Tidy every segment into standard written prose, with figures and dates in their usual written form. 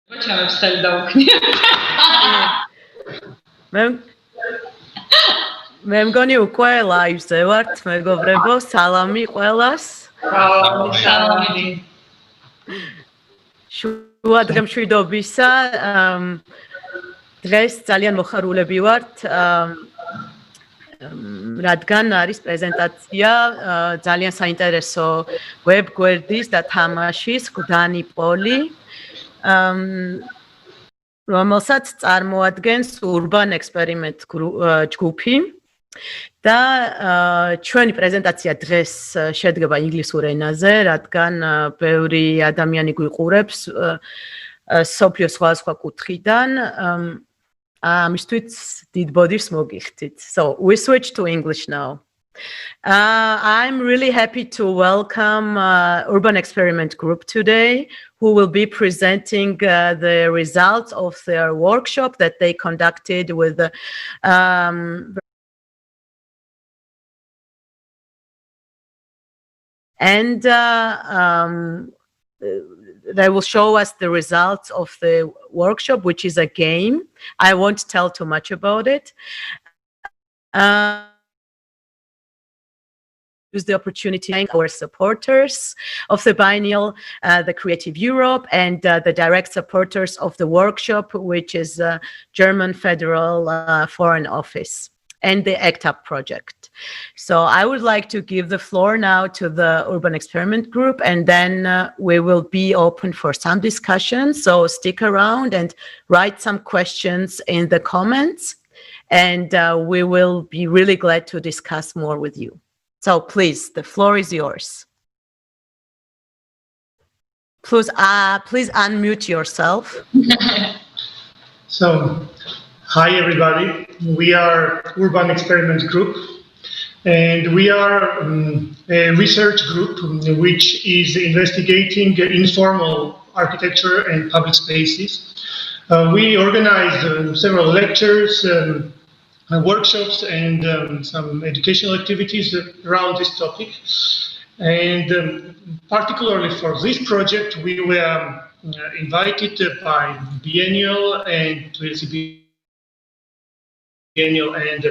ჩავებსალ დაუქნია. მე მგონი უკვე ლაივზე ვართ, მეგობრებო, სალამი ყველას. სალამი. შუადღე მშვიდობისა. დღეს ძალიან მოხარულები ვართ, რადგან არის პრეზენტაცია ძალიან საინტერესო ვებგვერდის და თამაშის Gldanipoly, რომელსაც წარმოადგენს Urban Experiment ჯგუფი და ჩვენი პრეზენტაცია დღეს შედგება ინგლისურ ენაზე, რადგან ბევრი ადამიანი გვიყურებს სოფლიოს სხვადასხვა კუთხიდან. ამისთვის დიდ ბოდიშს მოგიხდით. So we switch to English now. I'm really happy to welcome Urban Experiment Group today, who will be presenting the results of their workshop that they conducted with and they will show us the results of the workshop, which is a game. I won't tell too much about it. Use the opportunity to thank our supporters of the Biennial, the Creative Europe, and the direct supporters of the workshop, which is German Federal Foreign Office and the ACT UP project. So I would like to give the floor now to the Urban Experiment Group, and then we will be open for some discussion. So stick around and write some questions in the comments, and we will be really glad to discuss more with you. So please, the floor is yours. Please unmute yourself. So, hi everybody. We are Urban Experiment Group, and we are a research group which is investigating informal architecture and public spaces. We organize several lectures, workshops, and some educational activities around this topic. And particularly for this project, we were invited by Biennial and Tbilisi Biennial and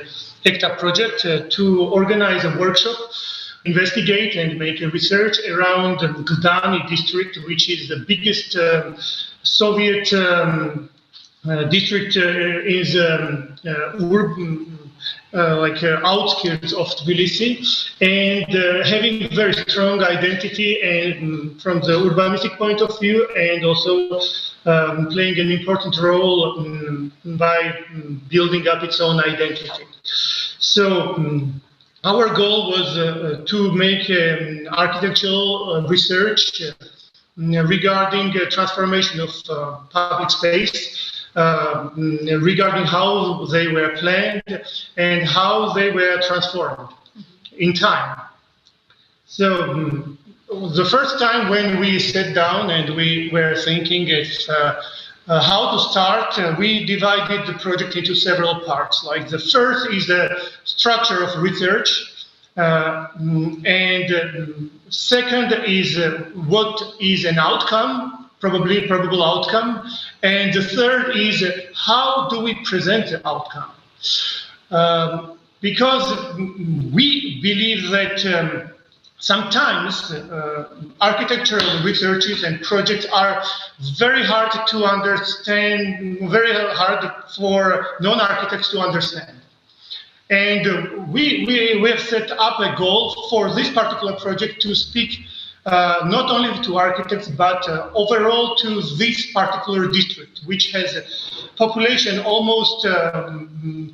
ACT UP project to organize a workshop, investigate and make a research around the Gldani district, which is the biggest Soviet district is urban, outskirts of Tbilisi, and having very strong identity and from the urbanistic point of view, and also playing an important role by building up its own identity. So our goal was to make architectural research regarding transformation of public space, regarding how they were planned and how they were transformed in time. So the first time when we sat down and we were thinking how to start, we divided the project into several parts. Like the first is the structure of research, and second is what is an outcome, probable outcome, and the third is how do we present the outcome, because we believe that sometimes architectural researches and projects are very hard to understand, very hard for non-architects to understand. And we have set up a goal for this particular project to speak not only to architects, but overall to this particular district, which has a population almost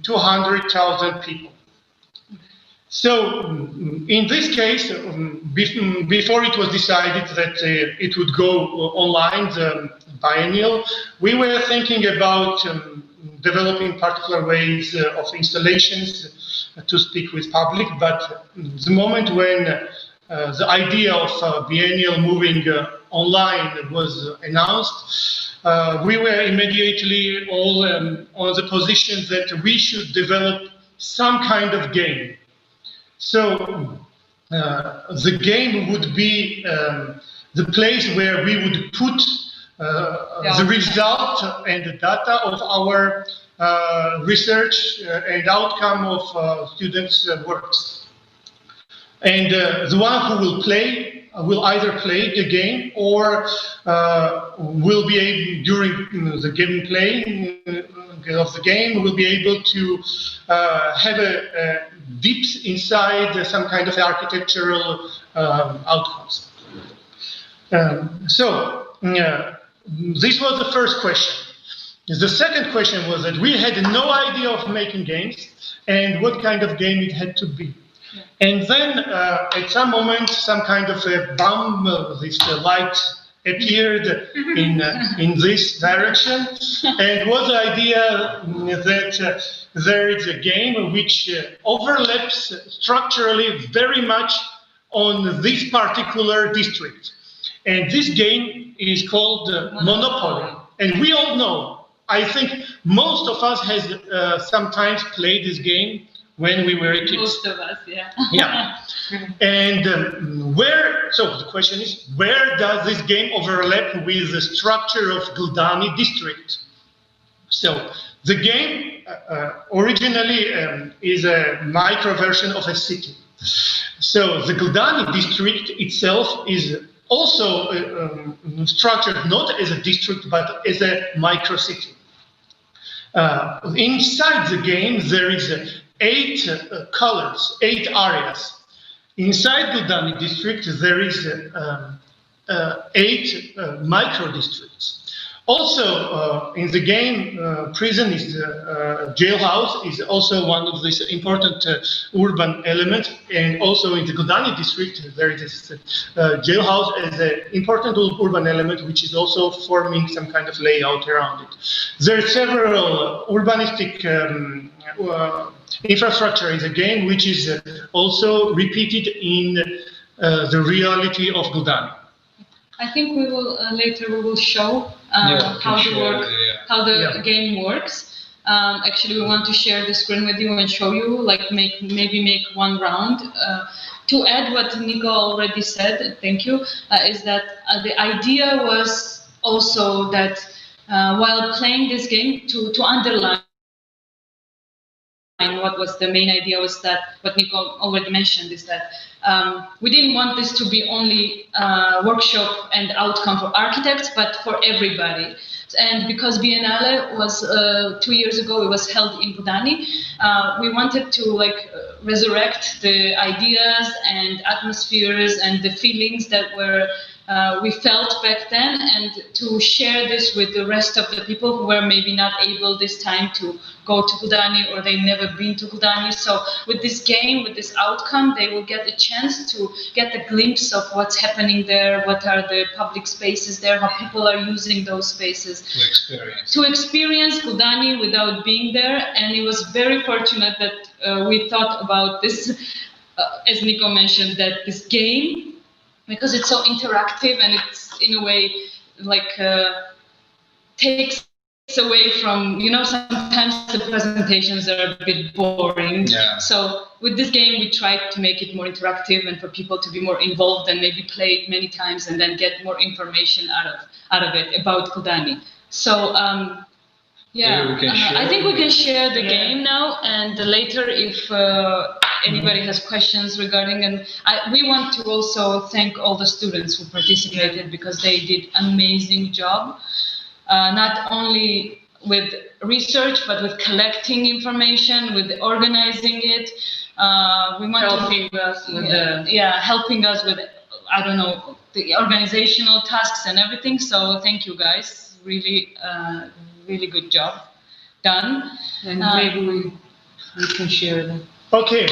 200,000 people. So in this case, before it was decided that it would go online, the Biennial, we were thinking about developing particular ways of installations to speak with public, but the moment when the idea of Biennial moving online was announced, we were immediately all on the position that we should develop some kind of game. So the game would be the place where we would put the result and the data of our research and outcome of students' works. And the one who will play will either play the game or will be able, during the gameplay of the game, will be able to have a deep inside some kind of architectural outcomes. This was the first question. The second question was that we had no idea of making games and what kind of game it had to be. And then at some moment, some kind of a bomb, this light appeared in this direction, and was the idea that there is a game which overlaps structurally very much on this particular district. And this game is called Monopoly. And we all know, I think most of us has sometimes played this game when we were kids. Most of us, yeah. Yeah. And so the question is, where does this game overlap with the structure of Gldani district? So the game originally is a micro version of a city. So the Gldani district itself is also structured not as a district, but as a micro city. Inside the game, there is 8 colors, 8 areas. Inside Gldani district, there is 8 micro districts. Also, in the game, prison is jailhouse is also one of these important urban elements, and also in the Gldani district, there is this jailhouse as an important urban element, which is also forming some kind of layout around it. There are several urbanistic infrastructure in the game, which is also repeated in the reality of Gldani. I think we will later we will show how the game works. Actually, we want to share the screen with you and show you, like maybe make one round. To add what Nico already said, thank you, is that the idea was also that while playing this game, to underline what was the main idea was that what Nico already mentioned is that we didn't want this to be only workshop and outcome for architects, but for everybody. And because Biennale was 2 years ago, it was held in Gldani, we wanted to resurrect the ideas and atmospheres and the feelings that were we felt back then, and to share this with the rest of the people who were maybe not able this time to go to Gldani or they've never been to Gldani. So with this game, with this outcome, they will get a chance to get a glimpse of what's happening there, what are the public spaces there, how people are using those spaces. To experience Gldani without being there. And it was very fortunate that we thought about this, as Nico mentioned, that this game, because it's so interactive and it's in a way takes away from, sometimes the presentations are a bit boring. Yeah. So with this game, we tried to make it more interactive and for people to be more involved and maybe play it many times and then get more information out of it about Gldani. So I think we can share the game now, and later if anybody has questions regarding, and we want to also thank all the students who participated because they did an amazing job, not only with research but with collecting information, with organizing it. We want helping us with I don't know, the organizational tasks and everything. So thank you guys, really good job done. And maybe we can share them. Okay,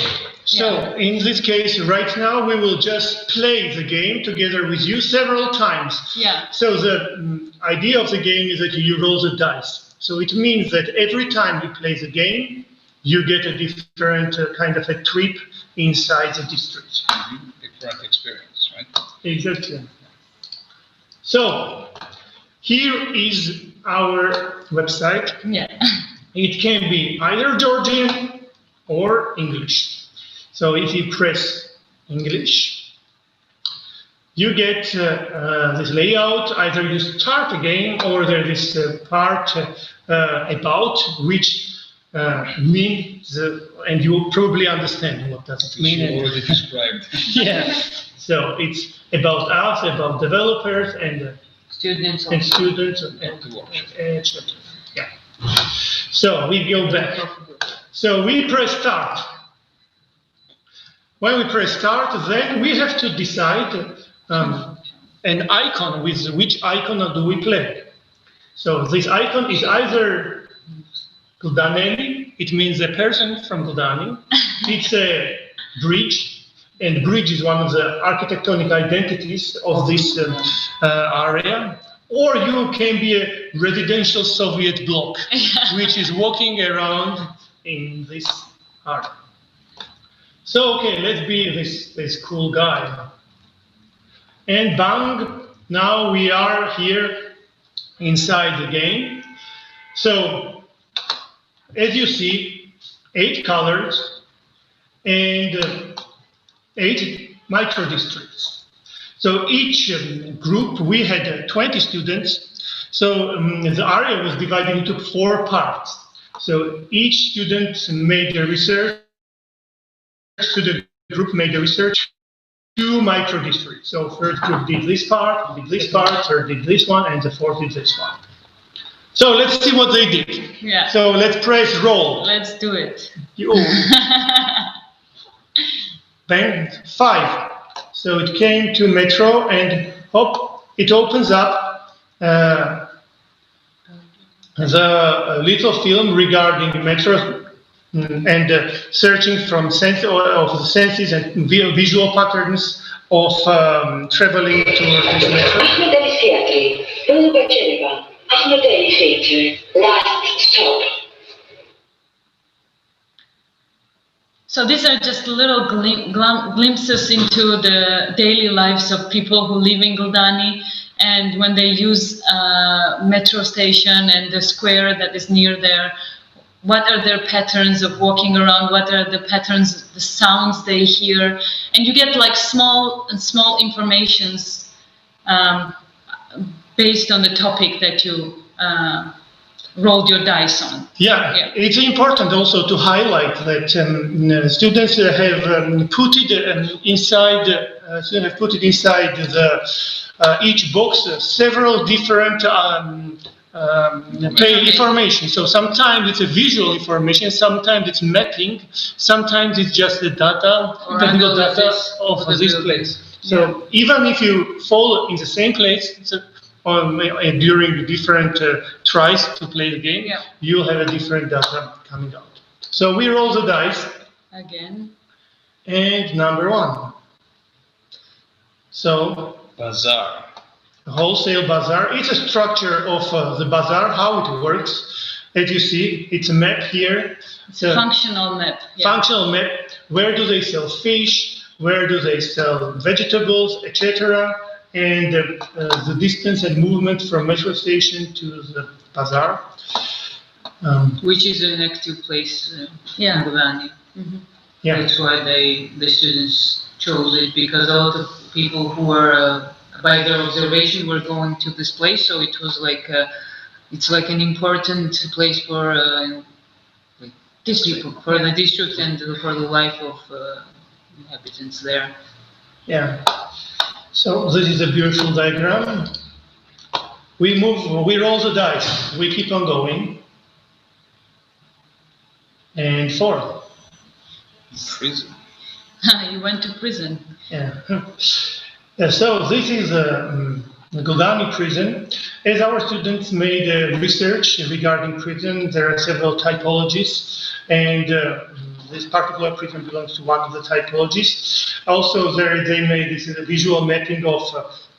so in this case, right now, we will just play the game together with you several times. Yeah. So the idea of the game is that you roll the dice. So it means that every time you play the game, you get a different kind of a trip inside the district. Mm-hmm. Different experience, right? Exactly. So here is our website. Yeah. It can be either Georgian or English. So if you press English, you get this layout. Either you start a game or there is a part about which means, and you probably understand what does it mean. You already described. Yeah. So it's about us, about developers and Students. and students and yeah. So we go back. So we press start. When we press start, then we have to decide an icon. With which icon do we play? So this icon is either Gldanipoly, it means a person from Gldani. It's a bridge, and bridge is one of the architectonic identities of this area. Or you can be a residential Soviet bloc, which is walking around in this area. So, okay, let's be this cool guy. And bang, now we are here inside the game. So, as you see, 8 colors and 8 micro-districts. So each group, we had 20 students. So the area was divided into 4 parts. So each student made a research, student group made a research, 2 micro-districts. So first group did this part, third did this one, and the fourth did this one. So let's see what they did. Yeah. So let's press roll. Let's do it. Then 5. So it came to metro and hop, it opens up the little film regarding metro and searching from of the senses and visual patterns of traveling to this metro. Last stop. So these are just little glimpses into the daily lives of people who live in Gldani, and when they use metro station and the square that is near there, what are their patterns of walking around, what are the patterns, the sounds they hear, and you get like small informations based on the topic that you rolled your dice on. Yeah, it's important also to highlight that students have put it inside. Students have put it inside each box several different information. So sometimes it's a visual information, sometimes it's mapping, sometimes it's just the data, technical data of this place. So even if you fall in the same place, during different tries to play the game, you'll have a different data coming out. So we roll the dice. Again. And number 1. So Bazaar. Wholesale bazaar. It's a structure of the bazaar, how it works. As you see, it's a map here. It's a functional map. Functional map. Where do they sell fish? Where do they sell vegetables, etc.? And the distance and movement from metro station to the bazaar. Which is an active place in Gldani. Yeah. That's why the students chose it, because a lot of people who were by their observation were going to this place, so it was like it's like an important place for like district, for the district and for the life of inhabitants there. Yeah. So this is a beautiful diagram. We roll the dice. We keep on going. And 4. Prison. You went to prison. Yeah. So this is the Gldani prison. As our students made research regarding prison, there are several typologies, and this particular prison belongs to one of the typologies. Also, they made this visual mapping of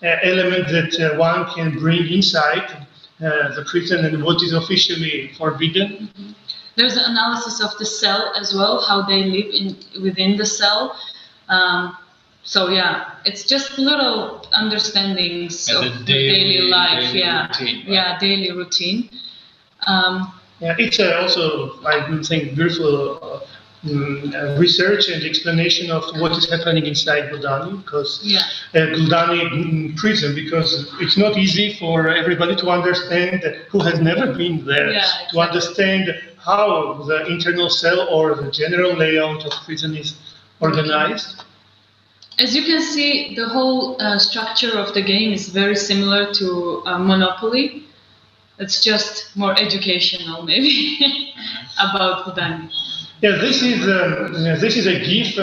elements that one can bring inside the prison and what is officially forbidden. There's an analysis of the cell as well, how they live within the cell. So yeah, it's just little understandings of the daily life. Routine, right? Daily routine. Yeah, it's also, I think, beautiful research and explanation of what is happening inside Gldani, because Gldani prison, because it's not easy for everybody to understand who has never been there, to understand how the internal cell or the general layout of prison is organized. As you can see, the whole structure of the game is very similar to Monopoly. It's just more educational, maybe, about Gldani. Yeah, this is a GIF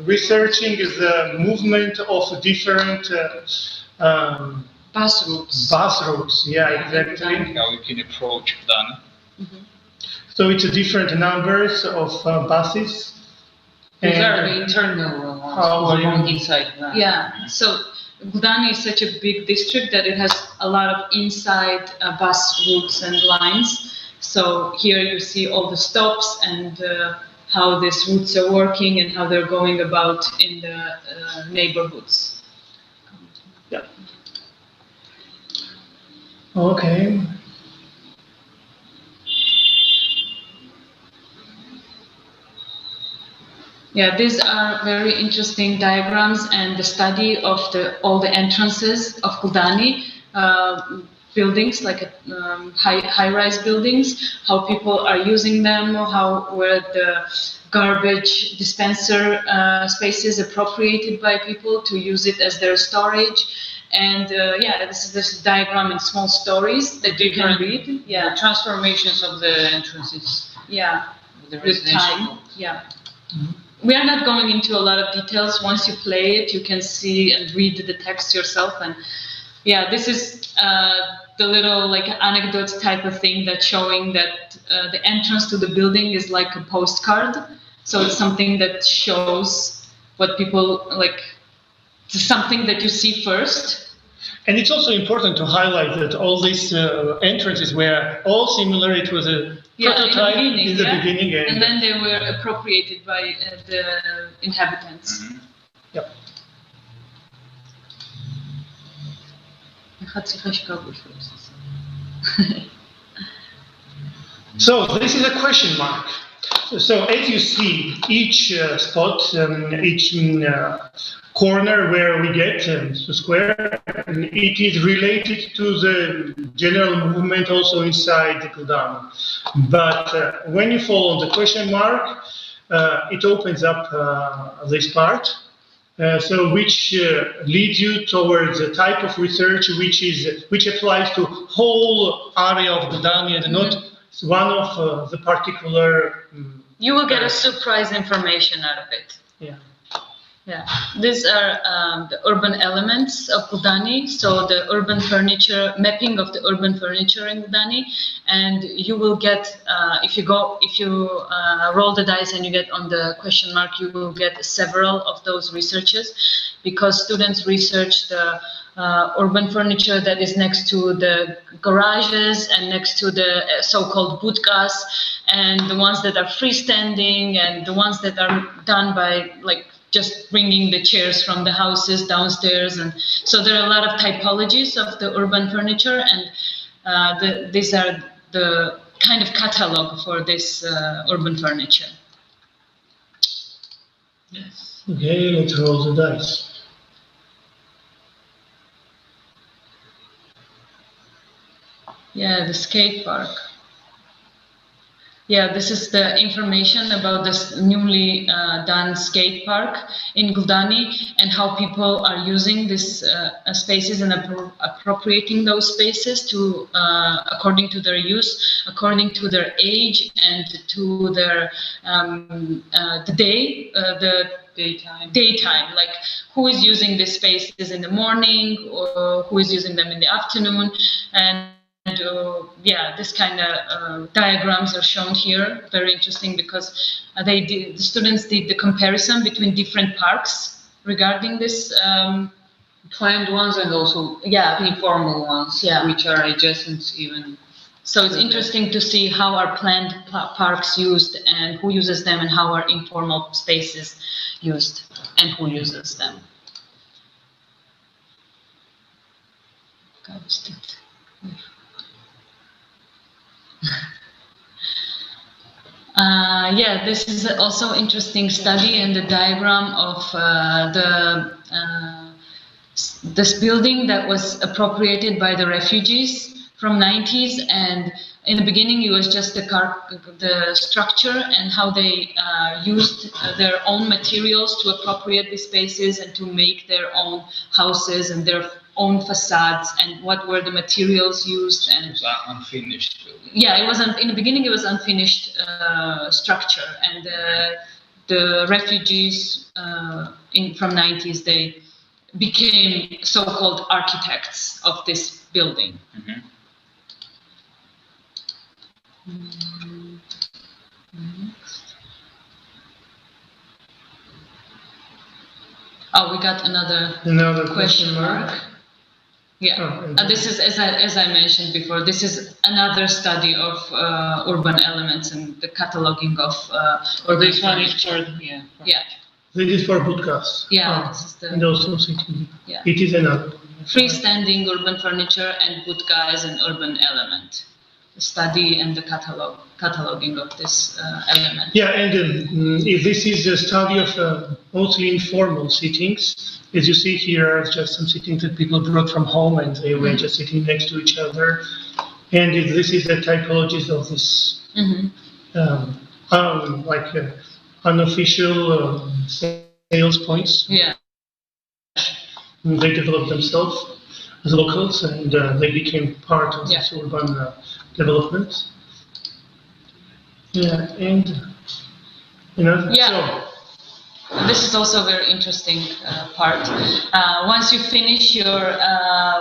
researching the movement of different bus routes. Bus routes, yeah, exactly. How you can approach Gldani. So it's a different numbers of buses. These are the internal ones going inside. Yeah, so Gldani is such a big district that it has a lot of inside bus routes and lines. So here you see all the stops and how these routes are working and how they're going about in the neighborhoods. Yeah. Okay. Yeah, these are very interesting diagrams and the study of all the entrances of Gldani buildings, like high-rise buildings, how people are using them, where the garbage dispenser spaces appropriated by people to use it as their storage. And this is this diagram in small stories that you can read. Yeah, transformations of the entrances. Yeah, with time. Yeah. We are not going into a lot of details. Once you play it, you can see and read the text yourself. And yeah, this is the little like anecdote type of thing that's showing that the entrance to the building is like a postcard. So it's something that shows what people like. It's something that you see first. And it's also important to highlight that all these entrances were all similar. It was a prototype in the beginning. And then they were appropriated by the inhabitants. Yep. So this is a question mark. So as you see, each spot, each corner where we get to square, it is related to the general movement also inside the Gldani. But when you fall on the question mark, it opens up this part. So which leads you towards a type of research which applies to whole area of Gldani and not one of the particular. You will get a surprise information out of it. Yeah. Yeah, these are the urban elements of Gldani. So the urban furniture, mapping of the urban furniture in Gldani, and you will get if you roll the dice and you get on the question mark, you will get several of those researches, because students research the urban furniture that is next to the garages and next to the so-called budkas, and the ones that are freestanding and the ones that are done by like just bringing the chairs from the houses downstairs. And so there are a lot of typologies of the urban furniture, and these are the kind of catalog for this urban furniture. Yes. Okay, let's roll the dice. Yeah, the skate park. Yeah, this is the information about this newly done skate park in Gldani and how people are using these spaces and appropriating those spaces to according to their use, according to their age, and to their the daytime. Like who is using these spaces in the morning or who is using them in the afternoon. And this kind of diagrams are shown here. Very interesting, because the students did the comparison between different parks regarding this planned ones and also informal ones, which are adjacent even. So it's interesting to see how are planned parks used and who uses them, and how are informal spaces used and who uses them. yeah, this is also interesting study and the diagram of this building that was appropriated by the refugees from 90s, and in the beginning it was just the structure and how they used their own materials to appropriate these spaces and to make their own houses and their own facades, and what were the materials used. And it was unfinished building. Yeah, it wasn't in the beginning. It was unfinished structure, and the refugees from 90s, they became so-called architects of this building. Mm-hmm. Oh, we got another question mark. Yeah, this is, as I mentioned before, this is another study of urban elements and the cataloging of. Or this one is for Yeah. This is for podcast. Yeah, this is the. And also city. Yeah. It is another. Freestanding urban furniture and budka as an urban element. The study and the cataloging of this element. Yeah, and this is a study of mostly informal sittings. As you see here, it's just some sittings that people brought from home and they were just sitting next to each other. And this is the typologies of this, unofficial sales points. Yeah. They developed themselves as locals, and they became part of this urban development. Yeah, and So, this is also a very interesting part. Once you finish your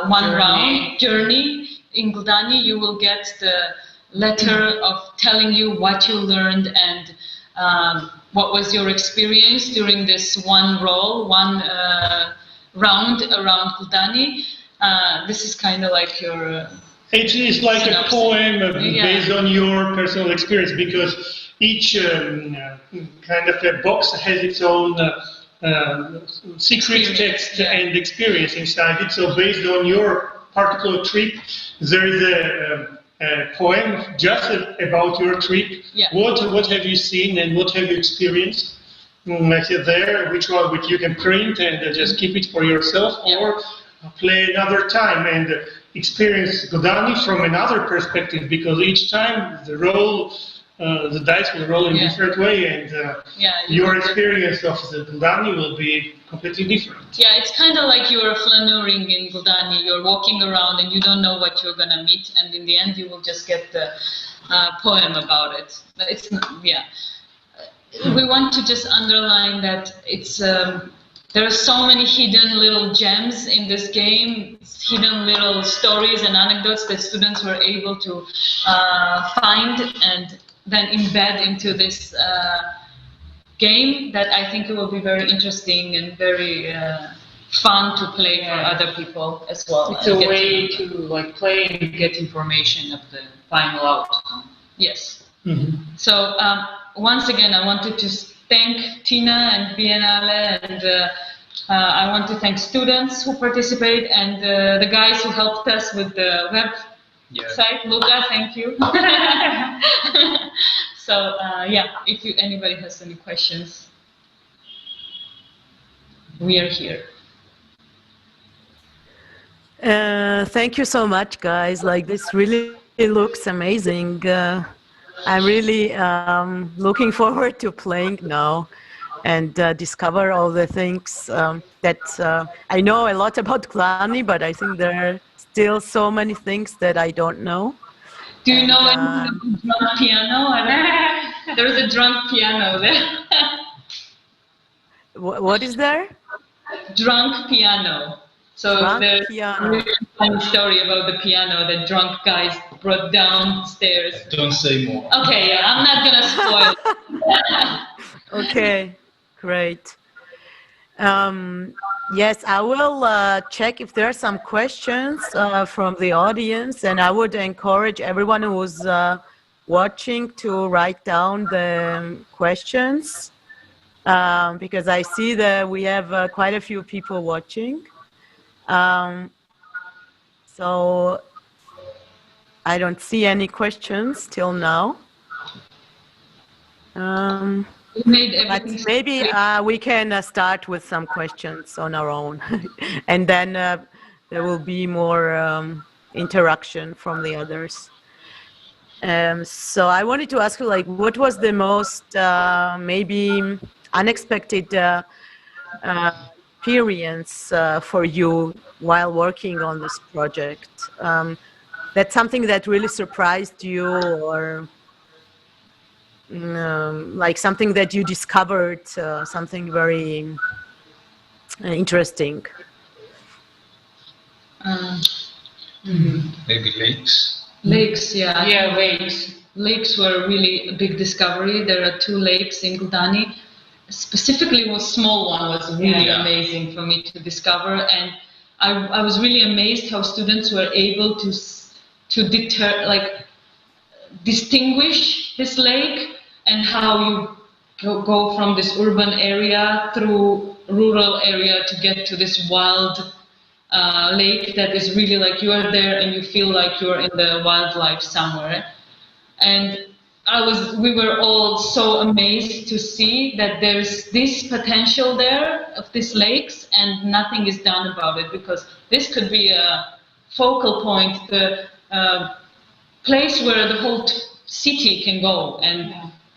round journey in Gldani, you will get the letter of telling you what you learned and what was your experience during this one round around Gldani. This is kind of like your. It is like a poem based on your personal experience, because each kind of a box has its own secret text and experience inside it. So based on your particular trip, there is a poem just about your trip. Yeah. What have you seen and what have you experienced? There, which you can print and just keep it for yourself, or play another time and experience Gldani from another perspective, because each time the dice will roll in a different way, and your experience of the Gldani will be completely different. Yeah, it's kind of like you're flaneuring in Gldani. You're walking around and you don't know what you're gonna meet, and in the end you will just get the poem about it. But it's not, we want to just underline that it's there are so many hidden little gems in this game, hidden little stories and anecdotes that students were able to find and then embed into this game, that I think it will be very interesting and very fun to play for other people as well. It's a way to play and get information of the final outcome. Yes. Mm-hmm. So once again, I wanted to thank Tina and Biennale, and I want to thank students who participate and the guys who helped us with the website. Luca, thank you. So if anybody has any questions, we are here. Thank you so much, guys. This really looks amazing. I'm really looking forward to playing now and discover all the things that I know a lot about Gldani, but I think there are still so many things that I don't know. Do you know anything about drunk piano? There's a drunk piano there. What is there? Drunk piano. So there's a really funny story about the piano that drunk guys brought downstairs. Don't say more. Okay, I'm not gonna spoil. Okay, great. Yes, I will check if there are some questions from the audience, and I would encourage everyone who's watching to write down the questions, because I see that we have quite a few people watching. So I don't see any questions till now. We made But everything. maybe we can start with some questions on our own, and then there will be more interaction from the others. So I wanted to ask you, like, what was the most maybe unexpected experience for you while working on this project? That's something that really surprised you, or like something that you discovered, something very interesting. Maybe lakes. Lakes, yeah. Yeah, lakes. Lakes were really a big discovery. There are 2 lakes in Gldani. Specifically, one small one was really Yeah. amazing for me to discover, and I was really amazed how students were able to distinguish this lake, and how you go from this urban area through rural area to get to this wild lake that is really like you are there and you feel like you're in the wildlife somewhere. And we were all so amazed to see that there's this potential there of these lakes, and nothing is done about it, because this could be a focal point, the place where the whole city can go and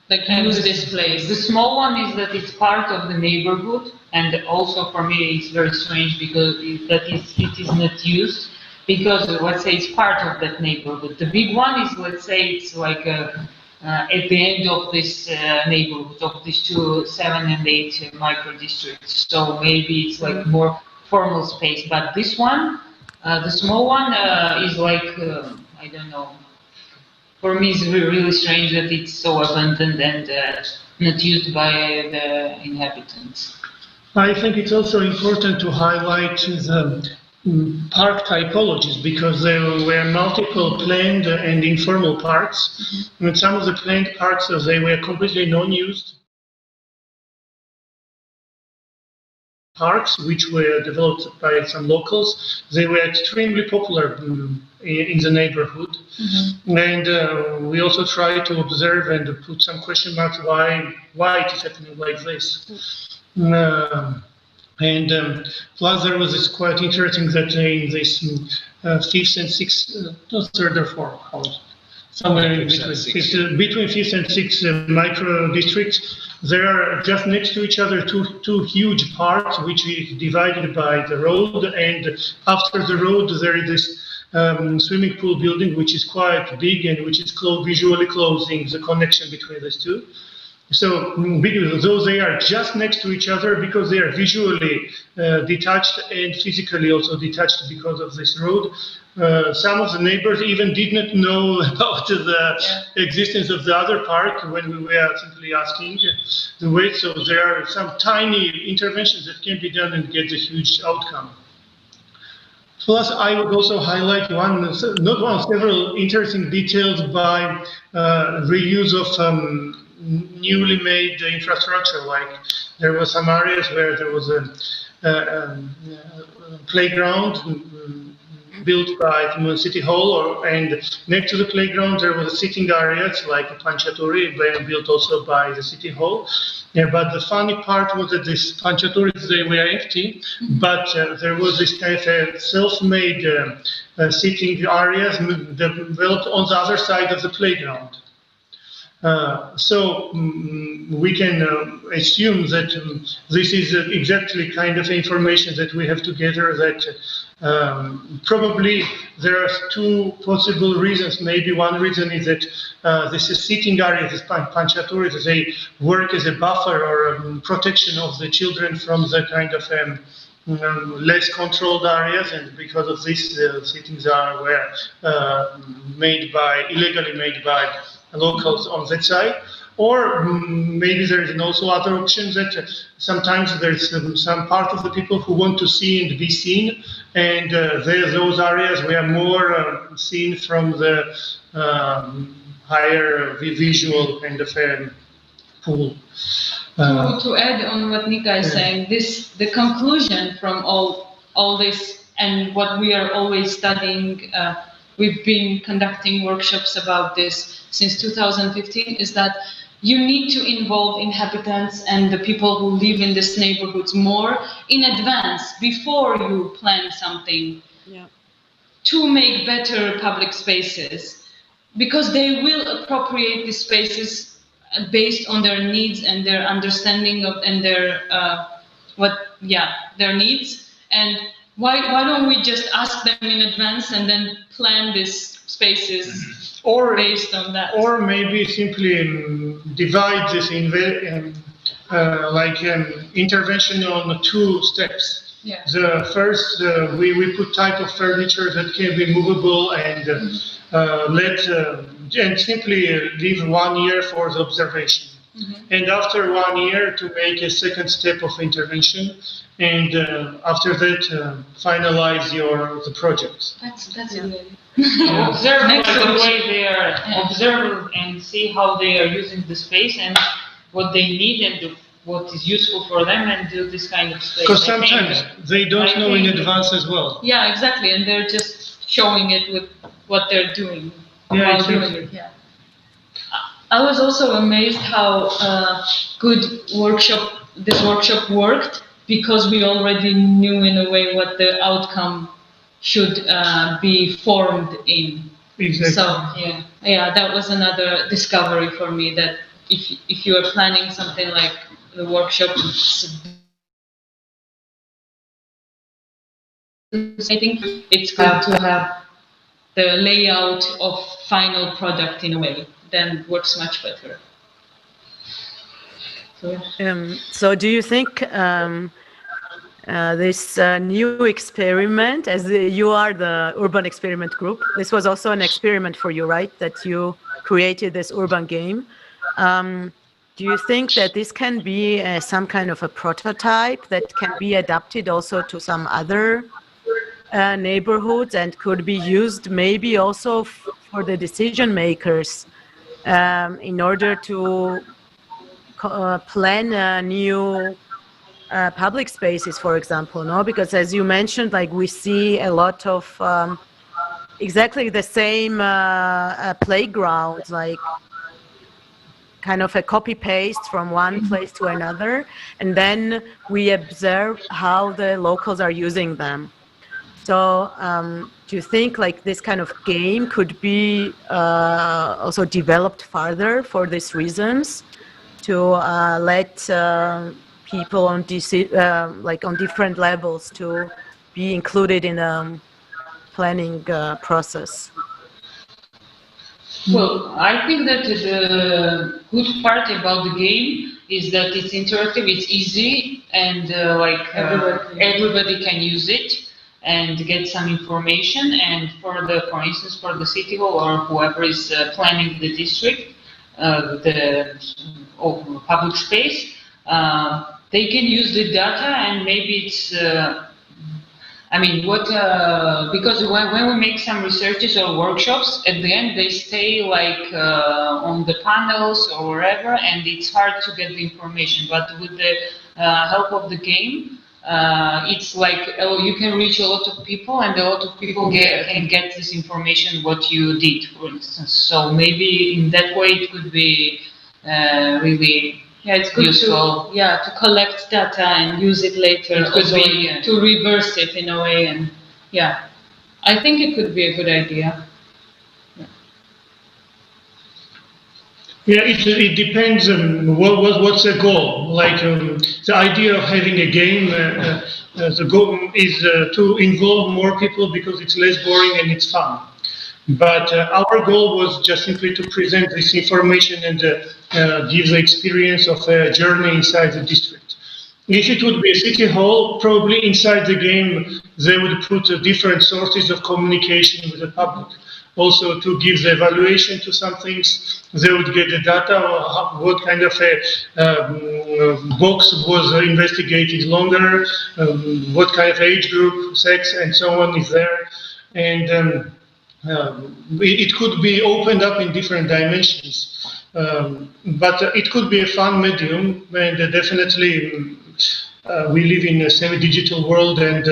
like use this place. The small one is that it's part of the neighborhood, and also for me it's very strange because it is not used, because let's say it's part of that neighborhood. The big one is, let's say, it's like at the end of this neighborhood of these 2, 7 and 8 micro districts. So maybe it's like more formal space, but this one, the small one, is like I don't know. For me, it's really strange that it's so abandoned and not used by the inhabitants. I think it's also important to highlight the park typologies, because there were multiple planned and informal parks. And some of the planned parks, they were completely non-used parks, which were developed by some locals. They were extremely popular in the neighborhood. And we also try to observe and put some question marks why it is happening like this. Plus there was this quite interesting that in this 5th and 6th, no, 3rd or 4th, somewhere in between 5th and 6th micro districts, there are just next to each other two huge parks, which is divided by the road, and after the road there is this swimming pool building, which is quite big and which is visually closing the connection between these two. So, though they are just next to each other, because they are visually detached and physically also detached because of this road, some of the neighbors even did not know about the existence of the other park when we were simply asking the way. So there are some tiny interventions that can be done and get a huge outcome. Plus, I would also highlight several interesting details by reuse of newly made infrastructure. Like there were some areas where there was a playground built by the city hall, and next to the playground there was a sitting areas like a panchaturi built also by the city hall. Yeah, but the funny part was that these panchaturis, they were empty, but there was this kind of self-made sitting areas developed on the other side of the playground. So we can assume that this is exactly kind of information that we have together, that probably there are 2 possible reasons. Maybe one reason is that this is sitting area, this panchaturis, they work as a buffer or protection of the children from the kind of less controlled areas, and because of this, the sittings were illegally made by locals on that side. Or maybe there is also other options that sometimes there's some part of the people who want to see and be seen, and those areas were more seen from the higher visual kind of pool. To add on what Nika is saying, the conclusion from all this and what we are always studying, we've been conducting workshops about this since 2015, is that you need to involve inhabitants and the people who live in these neighborhoods more in advance before you plan something to make better public spaces, because they will appropriate these spaces based on their needs and their understanding of and their their needs. And why don't we just ask them in advance and then plan these spaces or based on that? Or maybe simply divide this intervention on 2 steps. Yeah. The first, we put type of furniture that can be movable and and simply leave 1 year for the observation. And after 1 year to make a second step of intervention, and after that finalize the project. That's a good idea. Observe the way they are, observe and see how they are using the space and what they need and what is useful for them, and do this kind of space. Because sometimes they don't know in advance as well. Yeah, exactly, and they're just showing it with what they're doing. Yeah, while doing it. Yeah. I was also amazed how good this workshop worked, because we already knew in a way what the outcome should be formed in. Exactly. So yeah, that was another discovery for me, that if you are planning something like the workshop, I think it's good to have the layout of final product in a way, then works much better. So do you think this new experiment, as you are the urban experiment group, this was also an experiment for you, right? That you created this urban game. Do you think that this can be some kind of a prototype that can be adapted also to some other neighborhoods and could be used maybe also for the decision makers in order to plan new public spaces, for example, no? Because as you mentioned, like we see a lot of exactly the same playgrounds, like kind of a copy paste from one place to another, and then we observe how the locals are using them. So do you think like this kind of game could be also developed further for these reasons, to let people on like on different levels to be included in a planning process? Well, I think that the good part about the game is that it's interactive, it's easy, and everybody can use it and get some information. And for instance, for the city hall or whoever is planning the district, the public space, they can use the data, and maybe it's. Because when we make some researches or workshops, at the end they stay like on the panels or wherever, and it's hard to get the information. But with the help of the game, it's like you can reach a lot of people, and a lot of people can get this information what you did, for instance. So maybe in that way it could be really. Yeah, it's good useful. to collect data and use it later. It could be to reverse it in a way, and I think it could be a good idea. Yeah, it depends on what's the goal. Like the idea of having a game, the goal is to involve more people because it's less boring and it's fun. But our goal was just simply to present this information and give the experience of a journey inside the district. If it would be a city hall, probably inside the game they would put different sources of communication with the public. Also to give the evaluation to some things, they would get the data, what kind of a box was investigated longer, what kind of age group, sex, and so on is there. And it could be opened up in different dimensions, but it could be a fun medium, and definitely we live in a semi-digital world, and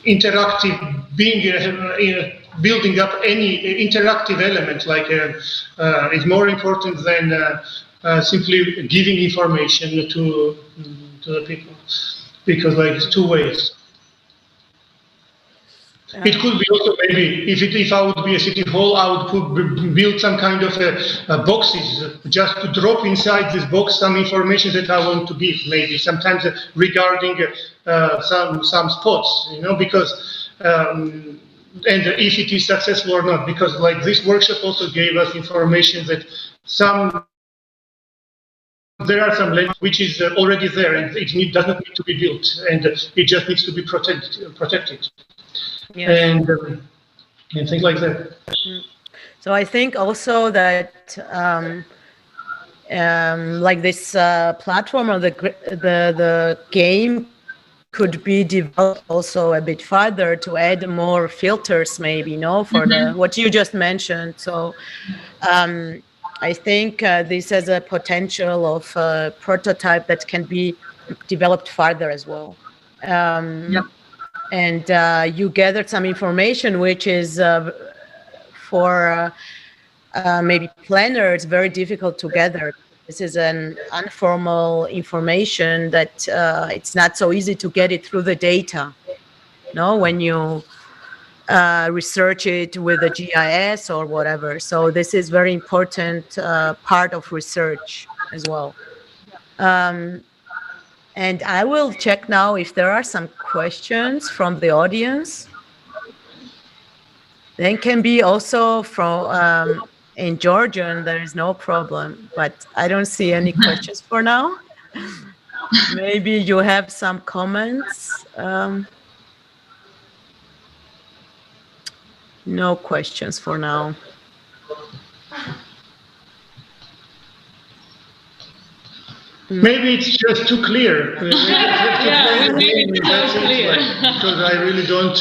interactive, being building up any interactive element is more important than simply giving information to the people, because it's two ways. It could be also maybe if I would be a city hall, I would build some kind of boxes just to drop inside this box some information that I want to give, maybe sometimes regarding some spots, because and if it is successful or not, because this workshop also gave us information that there are some land which is already there and it does not need to be built, and it just needs to be protected. Yes. And things like that. So I think also that this platform or the game could be developed also a bit further to add more filters, maybe, for what you just mentioned. So I think this has a potential of a prototype that can be developed further as well. And you gathered some information which is for maybe planners very difficult to gather. This is an informal information that it's not so easy to get it through the data. When you research it with a GIS or whatever. So this is very important part of research as well. And I will check now if there are some questions from the audience. Then can be also from in Georgian, there is no problem, but I don't see any questions for now. Maybe you have some comments. No questions for now. Maybe it's just too clear. Maybe it's too clear. Because I really don't.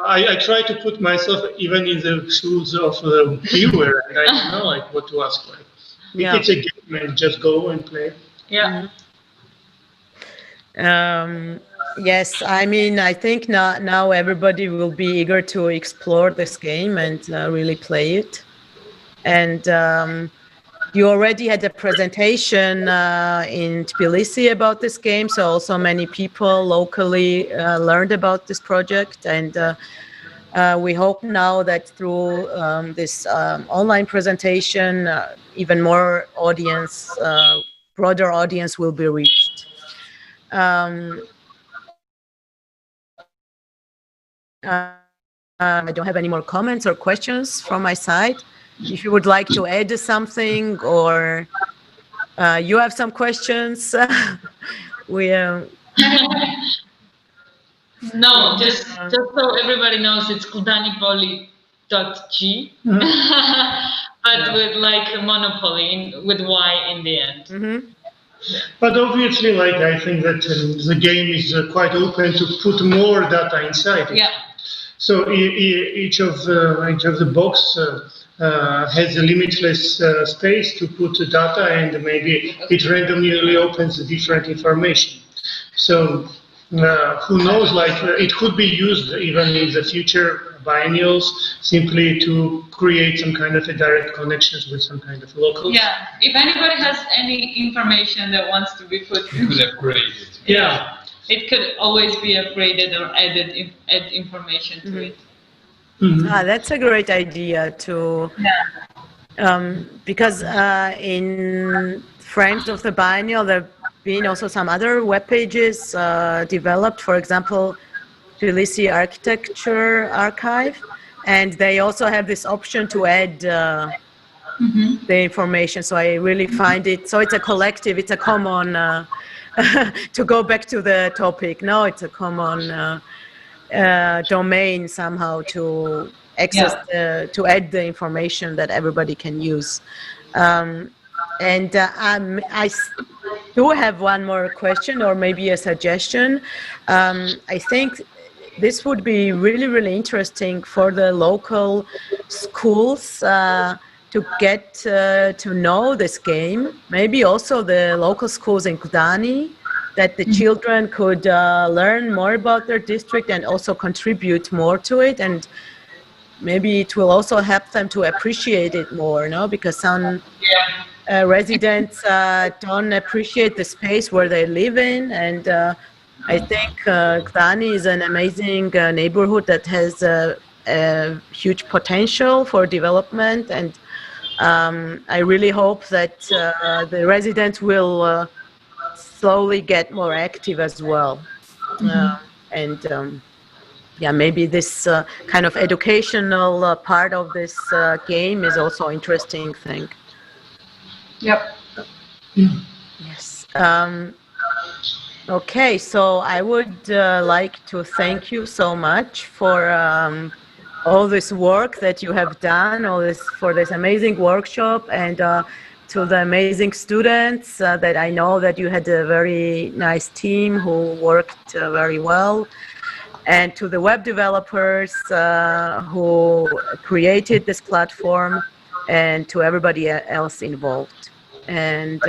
I try to put myself even in the shoes of the viewer, and I don't know what to ask. If it's a game, and just go and play. Yeah. Yes, I mean, I think now everybody will be eager to explore this game and really play it. And you already had a presentation in Tbilisi about this game, so also many people locally learned about this project. And we hope now that through this online presentation, even more audience, broader audience will be reached. I don't have any more comments or questions from my side. If you would like to add something, or you have some questions, No, just so everybody knows, it's Gldanipoly.g, but with a monopoly with Y in the end. But obviously, I think that the game is quite open to put more data inside it. Yeah. So each of the box has a limitless space to put the data, and maybe it randomly opens different information. So who knows, it could be used even in the future biennials simply to create some kind of a direct connections with some kind of locals. Yeah, if anybody has any information that wants to be put, you could upgrade it. Yeah, it could always be upgraded or add information to it. That's a great idea too. Because in Friends of the Biennial, there have been also some other web pages developed, for example, Tbilisi Architecture Archive, and they also have this option to add the information. So I really find it, so it's a collective, it's a common, to go back to the topic, no, it's a common domain somehow to access, to add the information that everybody can use. And I do have one more question, or maybe a suggestion. I think this would be really, really interesting for the local schools to get to know this game. Maybe also the local schools in Gldani, that the children could learn more about their district and also contribute more to it. And maybe it will also help them to appreciate it more, no? Because some residents don't appreciate the space where they live in, and I think Gdani is an amazing neighborhood that has a huge potential for development, and I really hope that the residents will slowly get more active as well. Yeah, maybe this kind of educational part of this game is also interesting thing. Yep. Yes. Okay, so I would like to thank you so much for all this work that you have done, for this amazing workshop, and to the amazing students that I know that you had a very nice team who worked very well, and to the web developers who created this platform, and to everybody else involved. And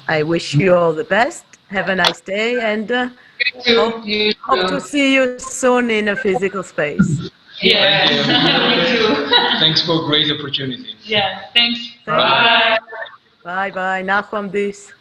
I wish you all the best. Have a nice day, and hope to see you soon in a physical space. Yeah. Me too. Thanks for a great opportunity. Yeah. Thanks. Bye. Bye. Nachum, this.